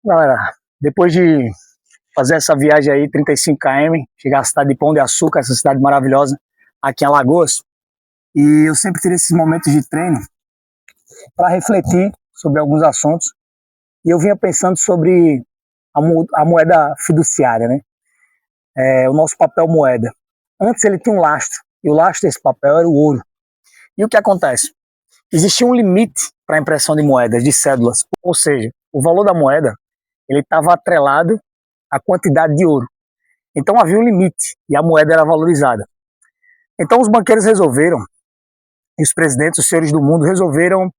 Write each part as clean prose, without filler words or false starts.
Galera, depois de fazer essa viagem aí, 35 km, chegar à cidade de Pão de Açúcar, essa cidade maravilhosa aqui em Alagoas, e eu sempre tive esses momentos de treino para refletir sobre alguns assuntos, e eu vinha pensando sobre a moeda fiduciária, né? O nosso papel moeda. Antes ele tinha um lastro, e o lastro desse papel era o ouro. E o que acontece? Existia um limite para a impressão de moedas, de cédulas, ou seja, o valor da moeda ele estava atrelado à quantidade de ouro. Então havia um limite e a moeda era valorizada. Então os banqueiros resolveram, e os presidentes, os senhores do mundo resolveram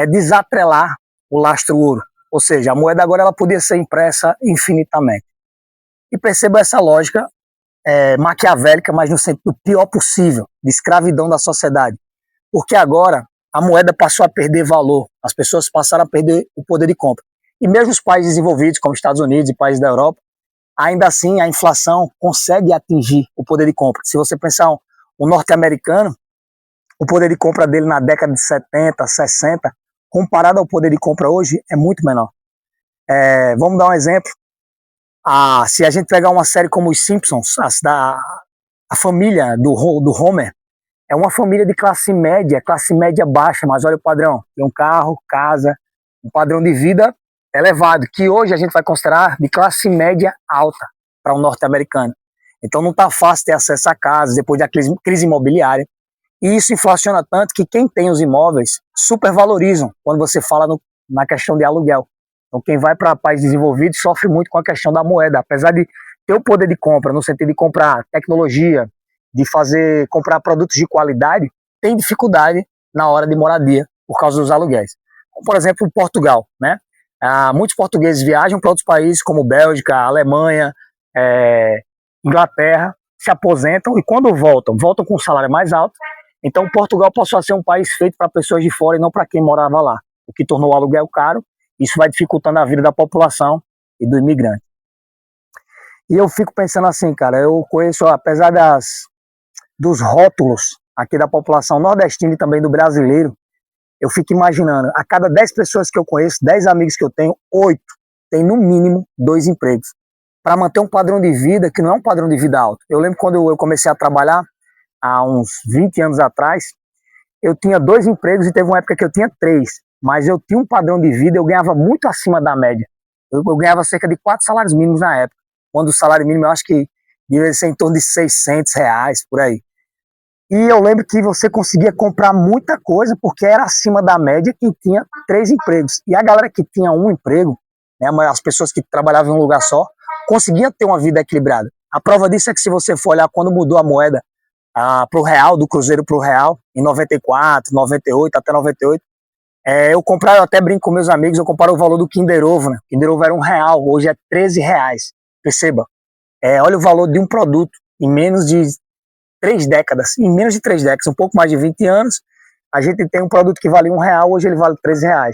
desatrelar o lastro ouro. Ou seja, a moeda agora ela podia ser impressa infinitamente. E perceba essa lógica maquiavélica, mas no sentido pior possível, de escravidão da sociedade. Porque agora a moeda passou a perder valor, as pessoas passaram a perder o poder de compra. E mesmo os países desenvolvidos, como Estados Unidos e países da Europa, ainda assim a inflação consegue atingir o poder de compra. Se você pensar o norte-americano, o poder de compra dele na década de 70, 60, comparado ao poder de compra hoje, é muito menor. Vamos dar um exemplo. Se a gente pegar uma série como Os Simpsons, a família do Homer, é uma família de classe média baixa, mas olha o padrão. Tem um carro, casa, um padrão de vida elevado, que hoje a gente vai considerar de classe média alta para um norte-americano. Então não está fácil ter acesso a casas depois da crise imobiliária. E isso inflaciona tanto que quem tem os imóveis supervalorizam quando você fala na questão de aluguel. Então quem vai para países desenvolvidos sofre muito com a questão da moeda, apesar de ter o poder de compra, no sentido de comprar tecnologia, de comprar produtos de qualidade, tem dificuldade na hora de moradia por causa dos aluguéis. Como, por exemplo, Portugal, né? Muitos portugueses viajam para outros países como Bélgica, Alemanha, Inglaterra, se aposentam e quando voltam com um salário mais alto. Então Portugal passou a ser um país feito para pessoas de fora e não para quem morava lá, o que tornou o aluguel caro. Isso vai dificultando a vida da população e do imigrante. E eu fico pensando assim, cara, eu conheço, apesar dos rótulos aqui da população nordestina e também do brasileiro, eu fico imaginando, a cada 10 pessoas que eu conheço, 10 amigos que eu tenho, 8 têm no mínimo 2 empregos, para manter um padrão de vida que não é um padrão de vida alto. Eu lembro quando eu comecei a trabalhar, há uns 20 anos atrás, eu tinha 2 empregos e teve uma época que eu tinha 3, mas eu tinha um padrão de vida, eu ganhava muito acima da média. Eu ganhava cerca de 4 salários mínimos na época, quando o salário mínimo eu acho que devia ser em torno de R$600, por aí. E eu lembro que você conseguia comprar muita coisa porque era acima da média quem tinha 3 empregos. E a galera que tinha um emprego, né, as pessoas que trabalhavam em um lugar só, conseguiam ter uma vida equilibrada. A prova disso é que se você for olhar quando mudou a moeda para o real, do cruzeiro para o real, em 94, 98, até 98, eu até brinco com meus amigos, eu comparo o valor do Kinder Ovo, né? Kinder Ovo era R$1, hoje é R$13. Perceba, olha o valor de um produto em menos de 3 décadas, um pouco mais de 20 anos, a gente tem um produto que vale R$1, hoje ele vale R$13.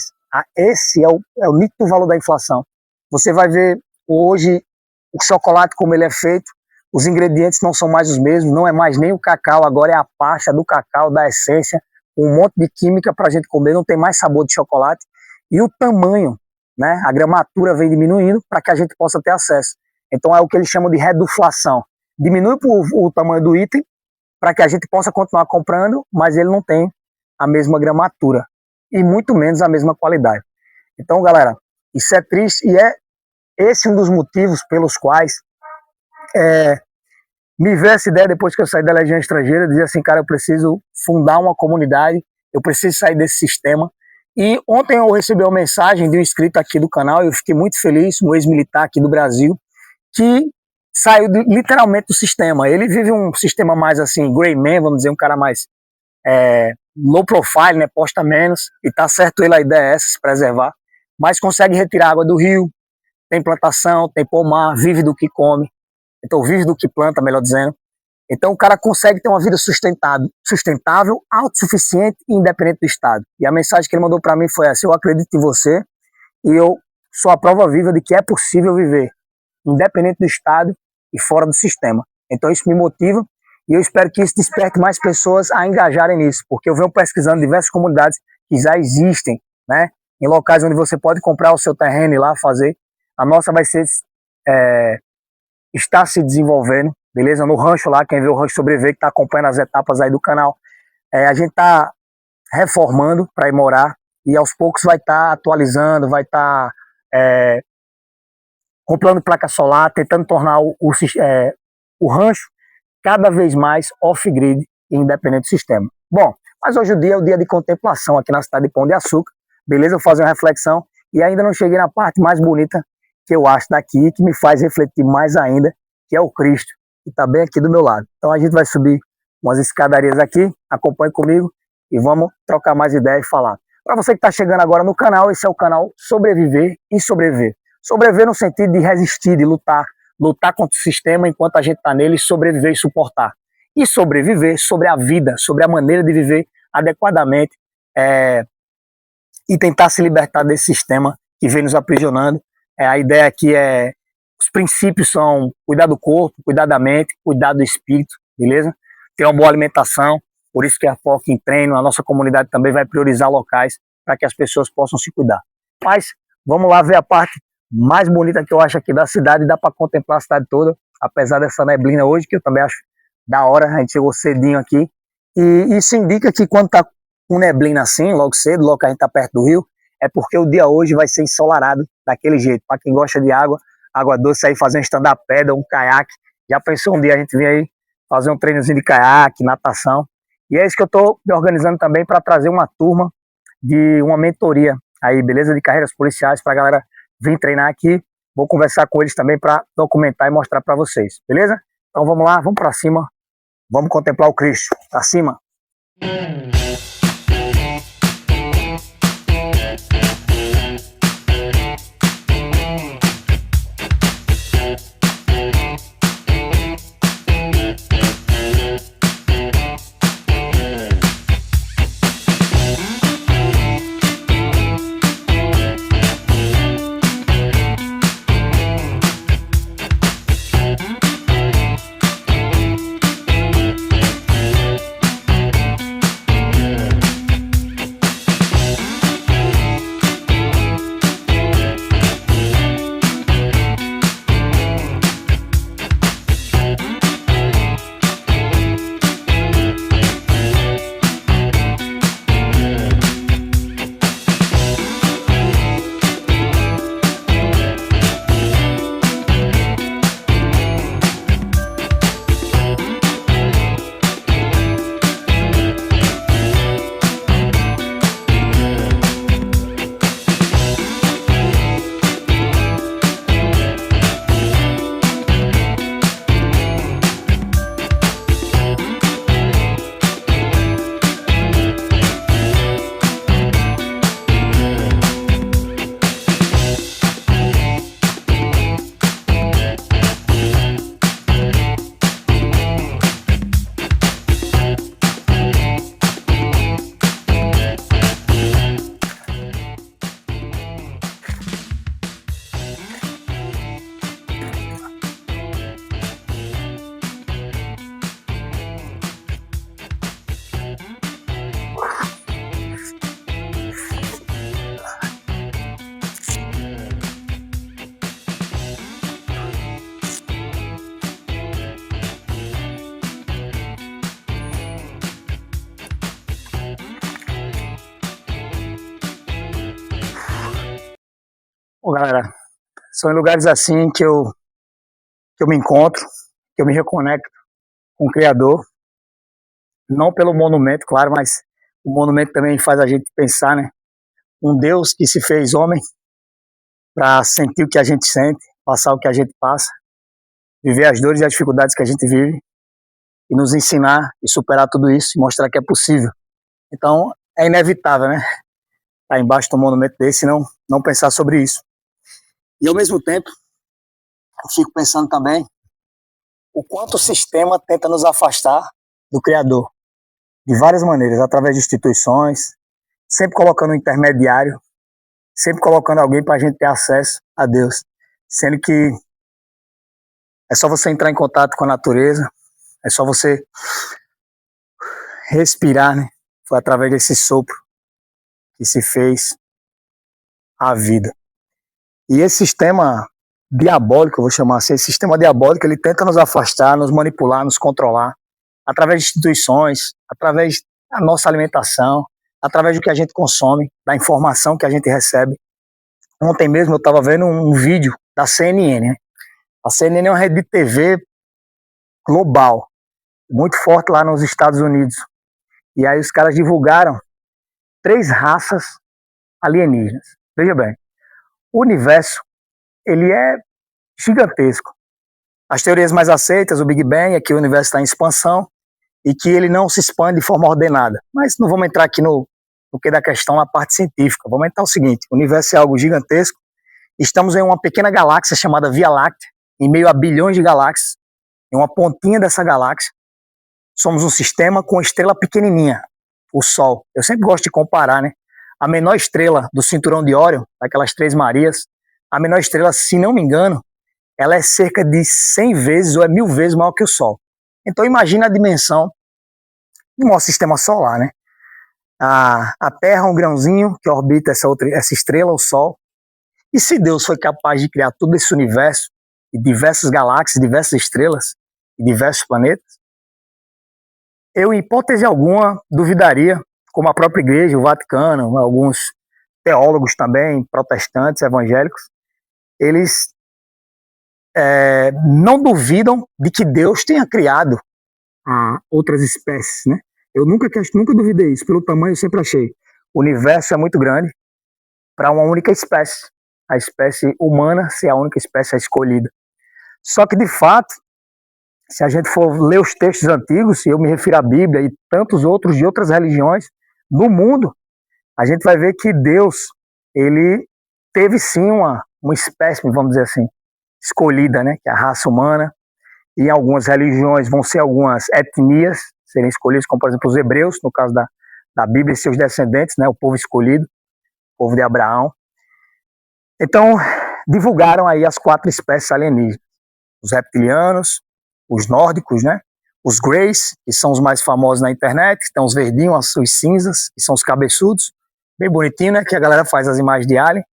Esse é o nítido valor da inflação. Você vai ver hoje o chocolate como ele é feito, os ingredientes não são mais os mesmos, não é mais nem o cacau, agora é a pasta do cacau, da essência, um monte de química para a gente comer, não tem mais sabor de chocolate, e o tamanho, né, a gramatura vem diminuindo para que a gente possa ter acesso. Então é o que eles chamam de reduflação. Diminui o tamanho do item, para que a gente possa continuar comprando, mas ele não tem a mesma gramatura e muito menos a mesma qualidade. Então, galera, isso é triste e é esse um dos motivos pelos quais me veio essa ideia depois que eu saí da Legião Estrangeira, dizer assim, cara, eu preciso fundar uma comunidade, eu preciso sair desse sistema. E ontem eu recebi uma mensagem de um inscrito aqui do canal, eu fiquei muito feliz, um ex-militar aqui do Brasil, que saiu literalmente do sistema. Ele vive um sistema mais assim, grey man, vamos dizer, um cara mais low profile, né, posta menos, e tá certo ele, a ideia é essa, se preservar, mas consegue retirar água do rio, tem plantação, tem pomar, vive do que come, então vive do que planta, melhor dizendo. Então o cara consegue ter uma vida sustentável, autossuficiente e independente do Estado. E a mensagem que ele mandou para mim foi essa: eu acredito em você e eu sou a prova viva de que é possível viver independente do Estado e fora do sistema. Então isso me motiva e eu espero que isso desperte mais pessoas a engajarem nisso, porque eu venho pesquisando diversas comunidades que já existem, né, em locais onde você pode comprar o seu terreno e lá fazer. A nossa vai ser está se desenvolvendo, beleza? No rancho lá, quem vê o Rancho Sobreviver, que está acompanhando as etapas aí do canal, a gente está reformando para ir morar e aos poucos vai estar atualizando, vai estar comprando placa solar, tentando tornar o rancho cada vez mais off-grid e independente do sistema. Bom, mas hoje o dia é o dia de contemplação aqui na cidade de Pão de Açúcar, beleza? Eu vou fazer uma reflexão e ainda não cheguei na parte mais bonita que eu acho daqui, que me faz refletir mais ainda, que é o Cristo, que está bem aqui do meu lado. Então a gente vai subir umas escadarias aqui, acompanhe comigo e vamos trocar mais ideias e falar. Para você que está chegando agora no canal, esse é o canal Sobreviver e Sobreviver. Sobreviver no sentido de resistir, de lutar contra o sistema enquanto a gente está nele, sobreviver e suportar. E sobreviver sobre a vida, sobre a maneira de viver adequadamente e tentar se libertar desse sistema que vem nos aprisionando. A ideia aqui os princípios são cuidar do corpo, cuidar da mente, cuidar do espírito, beleza? Ter uma boa alimentação, por isso que a foco em treino, a nossa comunidade também vai priorizar locais para que as pessoas possam se cuidar. Mas vamos lá ver a parte mais bonita que eu acho aqui da cidade, dá para contemplar a cidade toda, apesar dessa neblina hoje, que eu também acho da hora, a gente chegou cedinho aqui, e isso indica que quando tá com neblina assim, logo cedo, logo que a gente tá perto do rio, é porque o dia hoje vai ser ensolarado daquele jeito. Para quem gosta de água doce, aí fazer um stand-up paddle, um caiaque. Já pensou um dia a gente vir aí fazer um treinozinho de caiaque, natação. E é isso que eu estou me organizando também para trazer uma turma de uma mentoria aí, beleza? De carreiras policiais para a galera vir treinar aqui. Vou conversar com eles também para documentar e mostrar para vocês, beleza? Então vamos lá, vamos para cima. Vamos contemplar o Cristo. Para cima. Pô, galera, são em lugares assim que eu me encontro, que eu me reconecto com o Criador, não pelo monumento, claro, mas o monumento também faz a gente pensar, né? Um Deus que se fez homem para sentir o que a gente sente, passar o que a gente passa, viver as dores e as dificuldades que a gente vive e nos ensinar e superar tudo isso e mostrar que é possível. Então, é inevitável, né? Estar embaixo de um monumento desse e não pensar sobre isso. E ao mesmo tempo, eu fico pensando também o quanto o sistema tenta nos afastar do Criador, de várias maneiras, através de instituições, sempre colocando um intermediário, sempre colocando alguém para a gente ter acesso a Deus, sendo que é só você entrar em contato com a natureza, é só você respirar, né? Foi através desse sopro que se fez a vida. E esse sistema diabólico, eu vou chamar assim, esse sistema diabólico, ele tenta nos afastar, nos manipular, nos controlar, através de instituições, através da nossa alimentação, através do que a gente consome, da informação que a gente recebe. Ontem mesmo eu estava vendo um vídeo da CNN, né? A CNN é uma rede de TV global, muito forte lá nos Estados Unidos. E aí os caras divulgaram 3 raças alienígenas. Veja bem, o universo, ele é gigantesco. As teorias mais aceitas, o Big Bang, é que o universo está em expansão e que ele não se expande de forma ordenada. Mas não vamos entrar aqui no que da questão, na parte científica. Vamos entrar o seguinte, o universo é algo gigantesco, estamos em uma pequena galáxia chamada Via Láctea, em meio a bilhões de galáxias, em uma pontinha dessa galáxia, somos um sistema com uma estrela pequenininha, o Sol. Eu sempre gosto de comparar, né? A menor estrela do cinturão de Órion, daquelas 3 Marias, a menor estrela, se não me engano, ela é cerca de 100 vezes ou é 1000 vezes maior que o Sol. Então imagina a dimensão do nosso sistema solar, né? A Terra é um grãozinho que orbita essa estrela, o Sol. E se Deus foi capaz de criar todo esse universo, e diversas galáxias, diversas estrelas, e diversos planetas, eu, em hipótese alguma, duvidaria, como a própria igreja, o Vaticano, alguns teólogos também, protestantes, evangélicos, eles não duvidam de que Deus tenha criado outras espécies, né? Eu nunca duvidei isso, pelo tamanho eu sempre achei. O universo é muito grande para uma única espécie, a espécie humana ser a única espécie escolhida. Só que, de fato, se a gente for ler os textos antigos, e eu me refiro à Bíblia e tantos outros de outras religiões do mundo, a gente vai ver que Deus, ele teve sim uma espécie, vamos dizer assim, escolhida, né, que é a raça humana. E em algumas religiões vão ser algumas etnias serem escolhidas, como por exemplo os hebreus, no caso da Bíblia e seus descendentes, né, o povo escolhido, o povo de Abraão. Então, divulgaram aí as 4 espécies alienígenas. Os reptilianos, os nórdicos, né? Os greys, que são os mais famosos na internet, que tem os verdinhos, os cinzas, que são os cabeçudos, bem bonitinho, né? Que a galera faz as imagens de alien.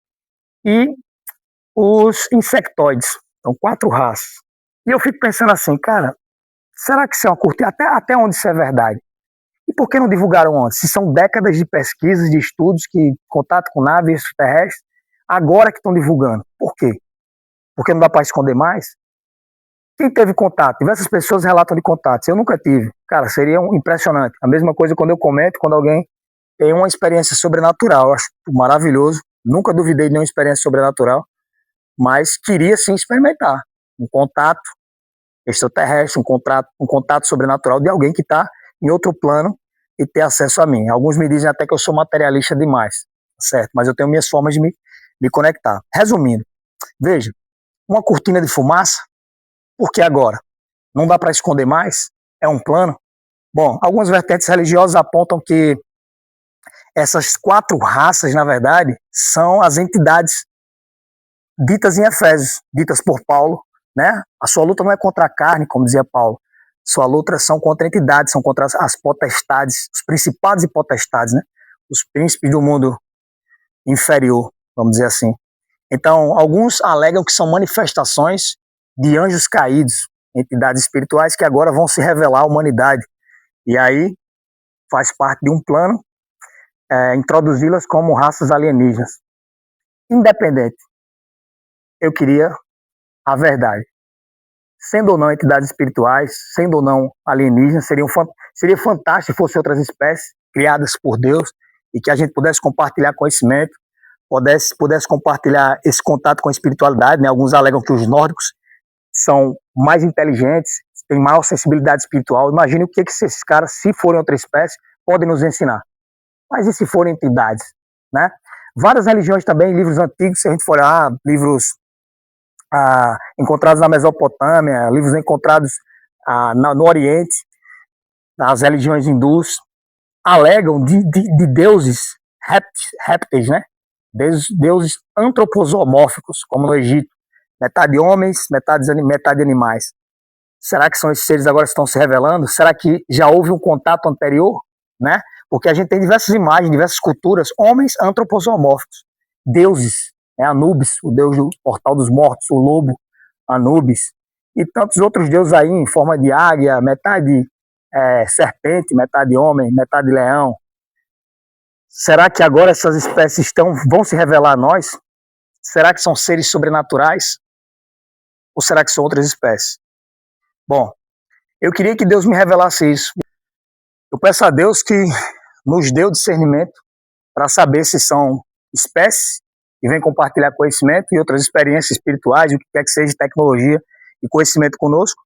E os insectoides, são 4 raças. E eu fico pensando assim, cara, será que isso é uma cortina? Até onde isso é verdade? E por que não divulgaram antes? Se são décadas de pesquisas, de estudos, que contato com naves extraterrestres, agora que estão divulgando. Por quê? Porque não dá para esconder mais? Quem teve contato? Diversas pessoas relatam de contatos. Eu nunca tive. Cara, seria impressionante. A mesma coisa quando eu comento, quando alguém tem uma experiência sobrenatural. Eu acho maravilhoso. Nunca duvidei de nenhuma experiência sobrenatural. Mas queria sim experimentar um contato extraterrestre, um contato sobrenatural de alguém que está em outro plano e ter acesso a mim. Alguns me dizem até que eu sou materialista demais, certo? Mas eu tenho minhas formas de me conectar. Resumindo, veja, uma cortina de fumaça, por que agora? Não dá para esconder mais? É um plano? Bom, algumas vertentes religiosas apontam que essas 4 raças, na verdade, são as entidades ditas em Efésios, ditas por Paulo, né? A sua luta não é contra a carne, como dizia Paulo. Sua luta são contra entidades, são contra as potestades, os principados e potestades, né? Os príncipes do mundo inferior, vamos dizer assim. Então, alguns alegam que são manifestações de anjos caídos, entidades espirituais que agora vão se revelar à humanidade. E aí faz parte de um plano introduzi-las como raças alienígenas. Independente eu queria a verdade. Sendo ou não entidades espirituais, sendo ou não alienígenas, seria fantástico se fossem outras espécies criadas por Deus e que a gente pudesse compartilhar conhecimento, pudesse compartilhar esse contato com a espiritualidade, né? Alguns alegam que os nórdicos são mais inteligentes, têm maior sensibilidade espiritual. Imagine o que esses caras, se forem outra espécie, podem nos ensinar. Mas e se forem entidades, né? Várias religiões também, livros antigos, se a gente for olhar, livros encontrados na Mesopotâmia, livros encontrados no Oriente, nas religiões hindus, alegam de deuses répteis, né? Deuses antroposomórficos, como no Egito, metade homens, metade animais. Será que são esses seres agora que estão se revelando? Será que já houve um contato anterior, né? Porque a gente tem diversas imagens, diversas culturas, homens antroposomórficos, deuses, né? Anubis, o deus do portal dos mortos, o lobo Anubis, e tantos outros deuses aí em forma de águia, metade serpente, metade homem, metade leão. Será que agora essas espécies vão se revelar a nós? Será que são seres sobrenaturais? Ou será que são outras espécies? Bom, eu queria que Deus me revelasse isso. Eu peço a Deus que nos dê o discernimento para saber se são espécies que vêm compartilhar conhecimento e outras experiências espirituais, o que quer que seja, tecnologia e conhecimento conosco,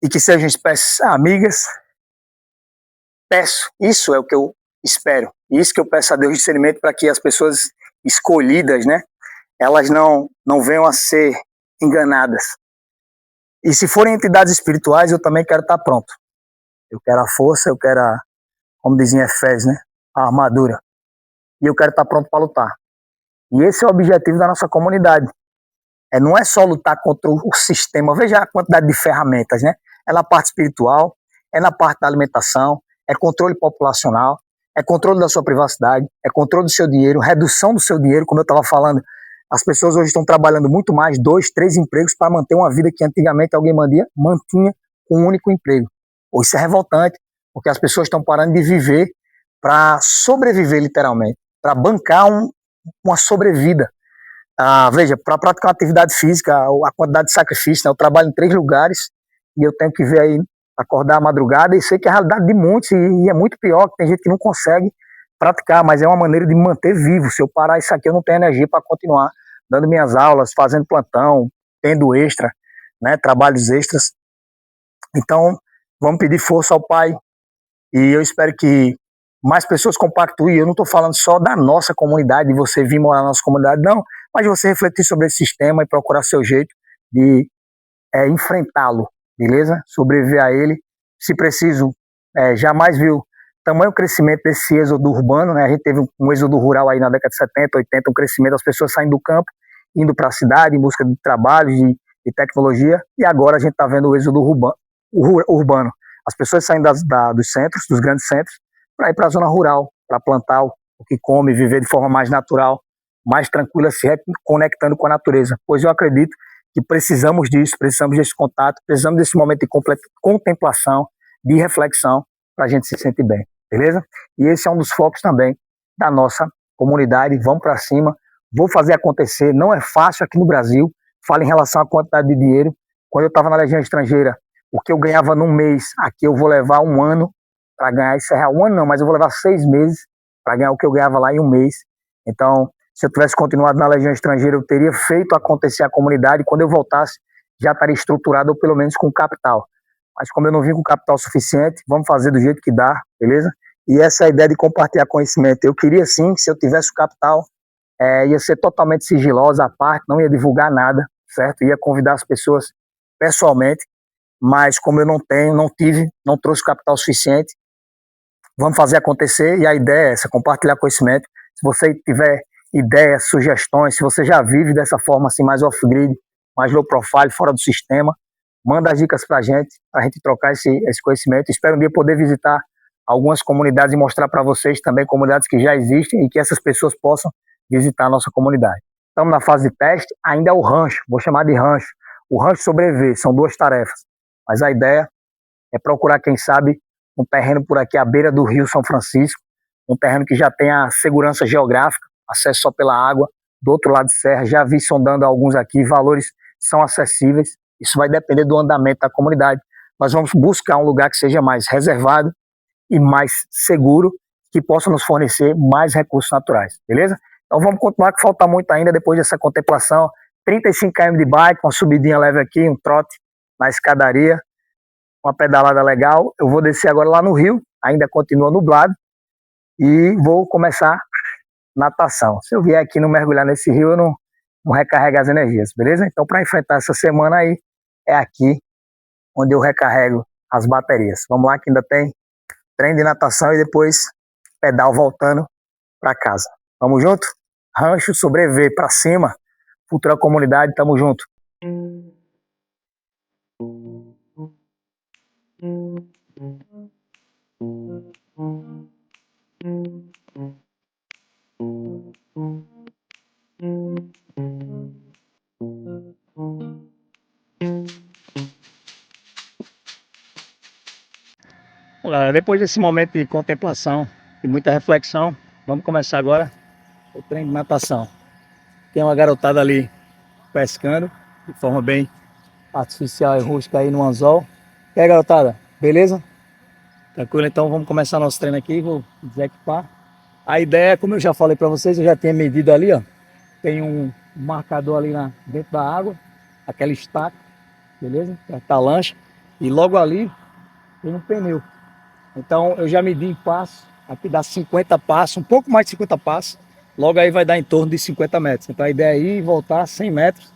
e que sejam espécies amigas. Peço, isso é o que eu espero, isso que eu peço a Deus, discernimento para que as pessoas escolhidas, né, elas não venham a ser enganadas. E se forem entidades espirituais, eu também quero estar pronto. Eu quero a força, eu quero como dizia Efésios, né, a armadura. E eu quero estar pronto para lutar. E esse é o objetivo da nossa comunidade. Não é só lutar contra o sistema, veja a quantidade de ferramentas, né? É na parte espiritual, é na parte da alimentação, é controle populacional, é controle da sua privacidade, é controle do seu dinheiro, redução do seu dinheiro, como eu estava falando. As pessoas hoje estão trabalhando muito mais, 2, 3 empregos para manter uma vida que antigamente alguém mantinha com um único emprego. Hoje isso é revoltante, porque as pessoas estão parando de viver para sobreviver literalmente, para bancar uma sobrevida. Veja, para praticar uma atividade física, a quantidade de sacrifício, né? Eu trabalho em 3 lugares e eu tenho que ver aí, acordar à madrugada, e sei que é a realidade de muitos, e é muito pior, que tem gente que não consegue praticar, mas é uma maneira de me manter vivo. Se eu parar isso aqui, eu não tenho energia para continuar dando minhas aulas, fazendo plantão, tendo extra, né? Trabalhos extras. Então, vamos pedir força ao Pai, e eu espero que mais pessoas compactuem. Eu não estou falando só da nossa comunidade, de você vir morar na nossa comunidade, não, mas de você refletir sobre esse sistema e procurar seu jeito de enfrentá-lo, beleza? Sobreviver a ele. Se preciso, jamais viu tamanho crescimento desse êxodo urbano, né? A gente teve um êxodo rural aí na década de 70, 80, um crescimento das pessoas saindo do campo, indo para a cidade em busca de trabalho, de tecnologia, e agora a gente está vendo o êxodo urbano. As pessoas saem dos centros, dos grandes centros, para ir para a zona rural, para plantar o que come, viver de forma mais natural, mais tranquila, se conectando com a natureza. Pois eu acredito que precisamos disso, precisamos desse contato, precisamos desse momento de contemplação, de reflexão, para a gente se sentir bem, beleza? E esse é um dos focos também da nossa comunidade. Vamos para cima, vou fazer acontecer. Não é fácil aqui no Brasil. Falo em relação à quantidade de dinheiro. Quando eu estava na Legião Estrangeira, o que eu ganhava num mês, aqui eu vou levar um ano para ganhar isso. Um ano não, mas eu vou levar 6 meses para ganhar o que eu ganhava lá em um mês. Então, se eu tivesse continuado na Legião Estrangeira, eu teria feito acontecer a comunidade. Quando eu voltasse, já estaria estruturado, ou pelo menos com capital. Mas como eu não vim com capital suficiente, vamos fazer do jeito que dá, beleza? E essa é a ideia de compartilhar conhecimento. Eu queria sim, se eu tivesse o capital, ia ser totalmente sigilosa a parte, não ia divulgar nada, certo? Ia convidar as pessoas pessoalmente, mas como eu não tenho, não trouxe capital suficiente, vamos fazer acontecer. E a ideia é essa, compartilhar conhecimento. Se você tiver ideias, sugestões, se você já vive dessa forma assim, mais off-grid, mais low profile, fora do sistema, manda as dicas para a gente trocar esse conhecimento. Espero um dia poder visitar algumas comunidades e mostrar para vocês também comunidades que já existem e que essas pessoas possam visitar a nossa comunidade. Estamos na fase de teste, ainda é o rancho, vou chamar de rancho. O rancho sobreviver, são 2 tarefas, mas a ideia é procurar, quem sabe, um terreno por aqui à beira do Rio São Francisco, um terreno que já tenha segurança geográfica, acesso só pela água, do outro lado de serra, já vi sondando alguns aqui, valores são acessíveis, isso vai depender do andamento da comunidade. Nós vamos buscar um lugar que seja mais reservado e mais seguro, que possa nos fornecer mais recursos naturais, beleza? Então vamos continuar, que falta muito ainda depois dessa contemplação. 35 km de bike, uma subidinha leve aqui, um trote na escadaria, uma pedalada legal. Eu vou descer agora lá no rio, ainda continua nublado, e vou começar natação. Se eu vier aqui não mergulhar nesse rio, eu não recarrego as energias, beleza? Então para enfrentar essa semana aí, é aqui onde eu recarrego as baterias. Vamos lá que ainda tem treino de natação e depois pedal voltando para casa. Vamos junto? Rancho, sobreviver para cima. Futura comunidade, tamo junto. Galera, depois desse momento de contemplação e muita reflexão, vamos começar agora o treino de natação. Tem uma garotada ali pescando de forma bem artificial e rústica aí no anzol. E aí, garotada, beleza? Tranquilo? Então vamos começar nosso treino aqui, vou desequipar. A ideia, como eu já falei para vocês, eu já tinha medido ali, ó. Tem um marcador ali dentro da água, aquela estaca, beleza? Perto da lancha. E logo ali tem um pneu. Então eu já medi em passo, aqui dá 50 passos, um pouco mais de 50 passos. Logo aí vai dar em torno de 50 metros. Então a ideia é ir e voltar 100 metros.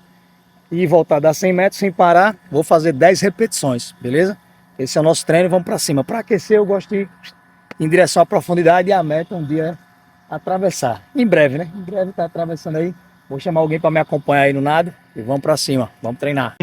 E voltar a dar 100 metros sem parar. Vou fazer 10 repetições, beleza? Esse é o nosso treino, vamos para cima. Para aquecer eu gosto de ir em direção à profundidade e a meta um dia é atravessar. Em breve, né? Em breve tá atravessando aí. Vou chamar alguém para me acompanhar aí no nado e vamos para cima. Vamos treinar.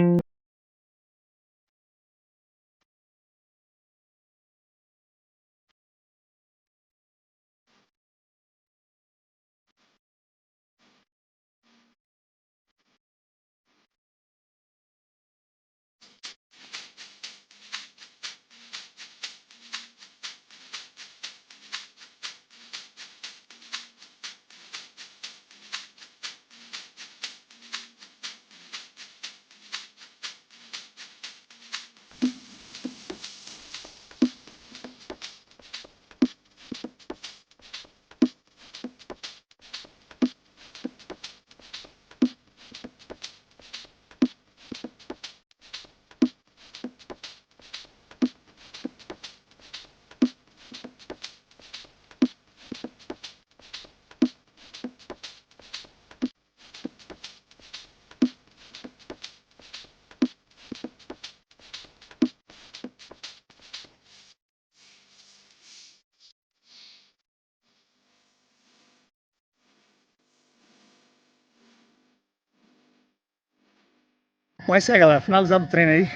Bom, é isso aí, galera. Finalizado o treino aí.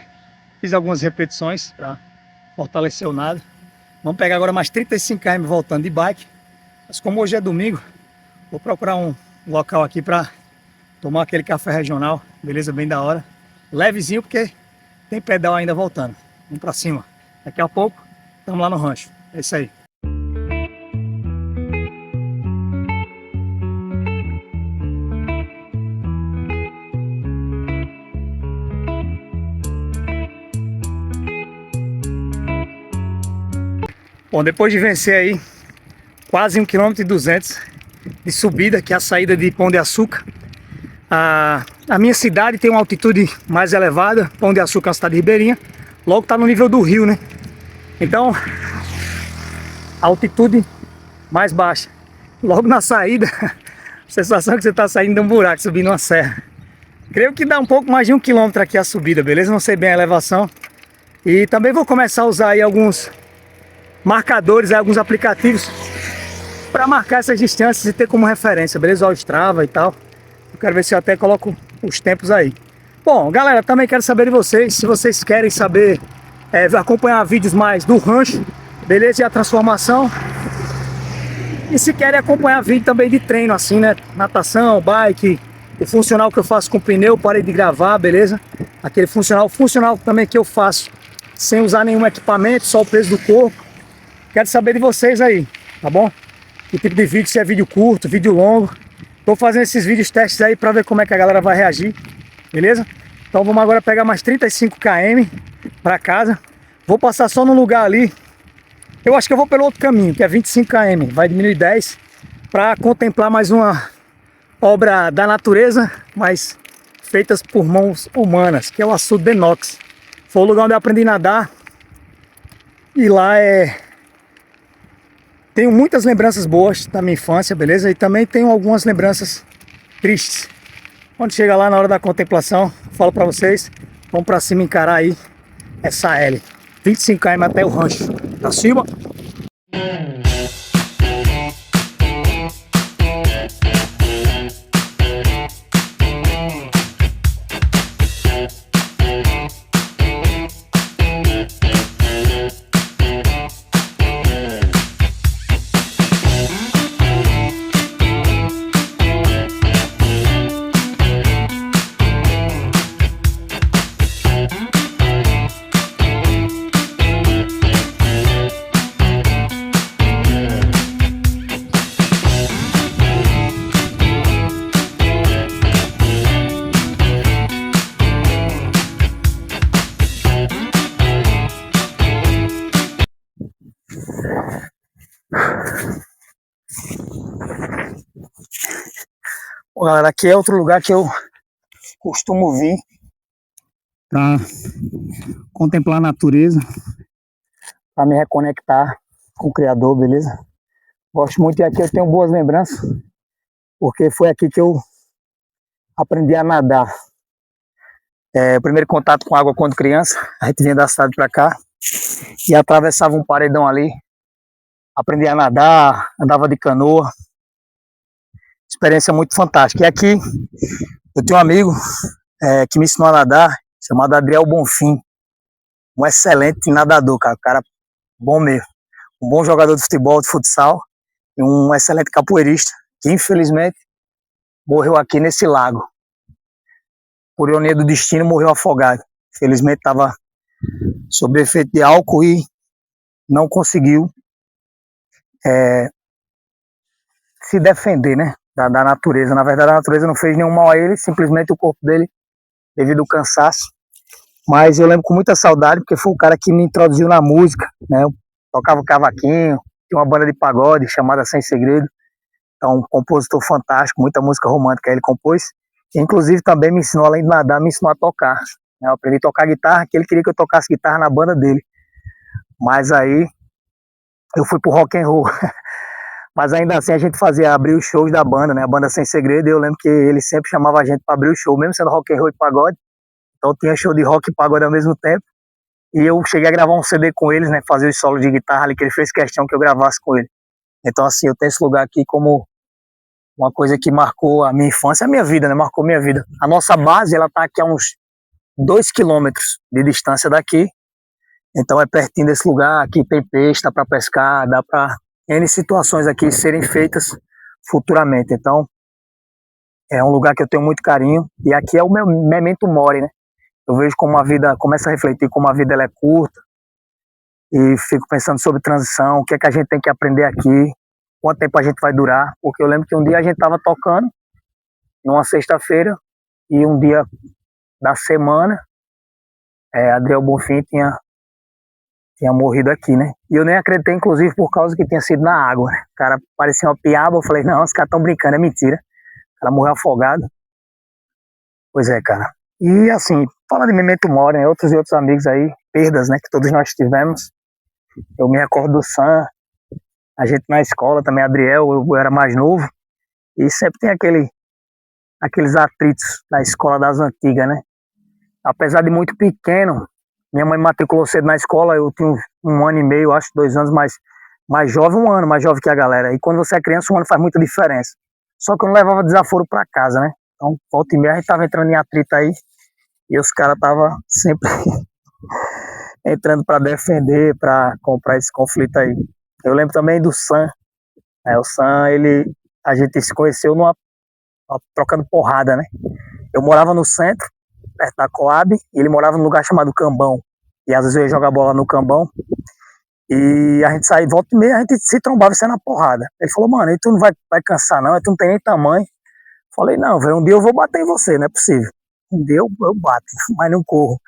Fiz algumas repetições para fortalecer o nado. Vamos pegar agora mais 35 km voltando de bike. Mas como hoje é domingo, vou procurar um local aqui para tomar aquele café regional. Beleza? Bem da hora. Levezinho porque tem pedal ainda voltando. Vamos para cima. Daqui a pouco estamos lá no rancho. É isso aí. Bom, depois de vencer aí quase 1,2 km de subida, que é a saída de Pão de Açúcar, a minha cidade tem uma altitude mais elevada. Pão de Açúcar é uma cidade ribeirinha, logo está no nível do rio, né? Então, a altitude mais baixa. Logo na saída, a sensação que você está saindo de um buraco, subindo uma serra. Creio que dá um pouco mais de 1 km aqui a subida, beleza? Não sei bem a elevação. E também vou começar a usar aí alguns marcadores, alguns aplicativos para marcar essas distâncias e ter como referência, beleza? O Strava e tal. Eu quero ver se eu até coloco os tempos aí. Bom, galera, também quero saber de vocês, se vocês querem saber, acompanhar vídeos mais do rancho, beleza? E a transformação. E se querem acompanhar vídeo também de treino, assim, né? Natação, bike, o funcional que eu faço com pneu, parei de gravar, beleza? Aquele funcional também que eu faço sem usar nenhum equipamento, só o peso do corpo. Quero saber de vocês aí, tá bom? Que tipo de vídeo, se é vídeo curto, vídeo longo. Tô fazendo esses vídeos testes aí pra ver como é que a galera vai reagir, beleza? Então vamos agora pegar mais 35 km pra casa. Vou passar só no lugar ali. Eu acho que eu vou pelo outro caminho, que é 25 km, vai diminuir 10, pra contemplar mais uma obra da natureza, mas feitas por mãos humanas, que é o açude de inox. Foi o lugar onde eu aprendi a nadar. E lá tenho muitas lembranças boas da minha infância, beleza? E também tenho algumas lembranças tristes. Quando chega lá na hora da contemplação, falo pra vocês, vamos pra cima encarar aí essa L. 25 km até o rancho. Pra cima. Bom, galera, aqui é outro lugar que eu costumo vir para contemplar a natureza, para me reconectar com o Criador, beleza? Gosto muito e aqui eu tenho boas lembranças, porque foi aqui que eu aprendi a nadar. O primeiro contato com água quando criança, a gente vinha da cidade para cá e atravessava um paredão ali, aprendi a nadar, andava de canoa, experiência muito fantástica. E aqui eu tenho um amigo que me ensinou a nadar, chamado Adriel Bonfim, um excelente nadador, cara bom mesmo, um bom jogador de futebol, de futsal, e um excelente capoeirista, que infelizmente morreu aqui nesse lago. Por ironia do destino, morreu afogado. Infelizmente estava sob efeito de álcool e não conseguiu se defender, né, da natureza. Na verdade, a natureza não fez nenhum mal a ele, simplesmente o corpo dele, devido ao cansaço. Mas eu lembro com muita saudade, porque foi o cara que me introduziu na música, né? Eu tocava cavaquinho, tinha uma banda de pagode chamada Sem Segredo. Então, um compositor fantástico, muita música romântica ele compôs. E, inclusive, também me ensinou, além de nadar, me ensinou a tocar. Eu aprendi a tocar guitarra, que ele queria que eu tocasse guitarra na banda dele. Mas aí, eu fui pro rock and roll. Mas ainda assim, a gente fazia abrir os shows da banda, né? A banda Sem Segredo, e eu lembro que ele sempre chamava a gente para abrir o show, mesmo sendo rock and roll e pagode. Então, tinha show de rock e pagode ao mesmo tempo. E eu cheguei a gravar um CD com eles, né? Fazer os solos de guitarra ali, que ele fez questão que eu gravasse com ele. Então, assim, eu tenho esse lugar aqui como uma coisa que marcou a minha infância, a minha vida, né? Marcou minha vida. A nossa base, ela tá aqui a uns 2 quilômetros de distância daqui. Então é pertinho desse lugar, aqui tem peixe, dá para pescar, dá para N situações aqui serem feitas futuramente. Então é um lugar que eu tenho muito carinho e aqui é o meu memento mori, né? Eu vejo como a vida, começo a refletir como a vida ela é curta e fico pensando sobre transição, o que é que a gente tem que aprender aqui, quanto tempo a gente vai durar, porque eu lembro que um dia a gente estava tocando numa sexta-feira e um dia da semana Adriel Bonfim tinha morrido aqui, né? E eu nem acreditei, inclusive, por causa que tinha sido na água, né? O cara parecia uma piaba, eu falei, não, os caras estão brincando, é mentira. O cara morreu afogado. Pois é, cara. E assim, falando de memento mori, né? Outros e outros amigos aí, perdas, né? Que todos nós tivemos. Eu me recordo do Sam, a gente na escola também, Adriel, eu era mais novo. E sempre tem aqueles atritos na escola das antigas, né? Apesar de muito pequeno, minha mãe me matriculou cedo na escola, eu tinha um ano e meio, acho, 2 anos mais jovem, um ano mais jovem que a galera. E quando você é criança, um ano faz muita diferença. Só que eu não levava desaforo pra casa, né? Então, volta e meia, a gente tava entrando em atrito aí, e os caras tava sempre entrando pra defender, pra comprar esse conflito aí. Eu lembro também do Sam. O Sam, a gente se conheceu trocando porrada, né? Eu morava no centro, perto da Coab, e ele morava num lugar chamado Cambão. E às vezes eu ia jogar bola no Cambão, e a gente saía, volta e meia, a gente se trombava e saia na porrada. Ele falou, mano, tu não vai cansar não, tu não tem nem tamanho. Falei, não, velho, um dia eu vou bater em você, não é possível. Um dia eu bato, mas não corro.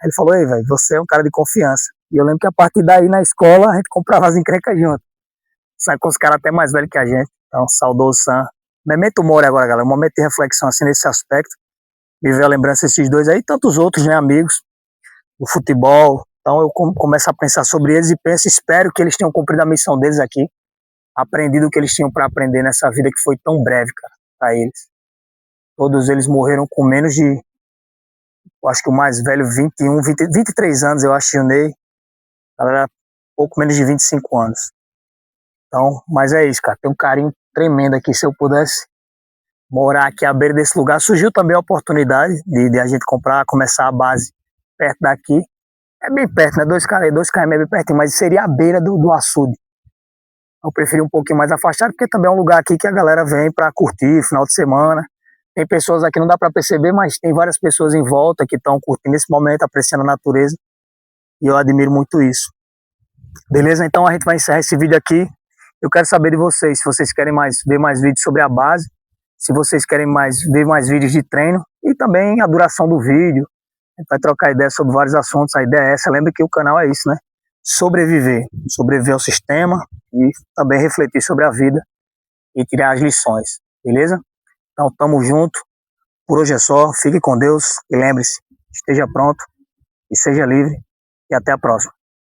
Aí ele falou, ei, velho, você é um cara de confiança. E eu lembro que a partir daí na escola a gente comprava as encrencas junto. Sai com os caras até mais velhos que a gente. Então, saudoso Sam. Memento mori agora, galera. Um momento de reflexão assim nesse aspecto. Me veio a lembrança desses dois aí, tantos outros, né, amigos, do futebol. Então eu começo a pensar sobre eles e penso, espero que eles tenham cumprido a missão deles aqui, aprendido o que eles tinham para aprender nessa vida que foi tão breve, cara, para eles. Todos eles morreram com menos de, eu acho que o mais velho, 21, 20, 23 anos, eu acho, o Ney. Galera, pouco menos de 25 anos. Então, mas é isso, cara. Tem um carinho tremendo aqui. Se eu pudesse morar aqui à beira desse lugar, surgiu também a oportunidade de a gente comprar, começar a base perto daqui. É bem perto, né? 2 km é bem pertinho, mas seria à beira do açude. Eu preferi um pouquinho mais afastado, porque também é um lugar aqui que a galera vem para curtir, final de semana. Tem pessoas aqui, não dá para perceber, mas tem várias pessoas em volta que estão curtindo esse momento, apreciando a natureza. E eu admiro muito isso. Beleza? Então a gente vai encerrar esse vídeo aqui. Eu quero saber de vocês, se vocês querem ver mais vídeos sobre a base, se vocês querem ver mais vídeos de treino e também a duração do vídeo. A gente vai trocar ideia sobre vários assuntos. A ideia é essa. Lembra que o canal é isso, né? Sobreviver ao sistema e também refletir sobre a vida e tirar as lições. Beleza? Então tamo junto. Por hoje é só. Fique com Deus e lembre-se, esteja pronto e seja livre. E até a próxima.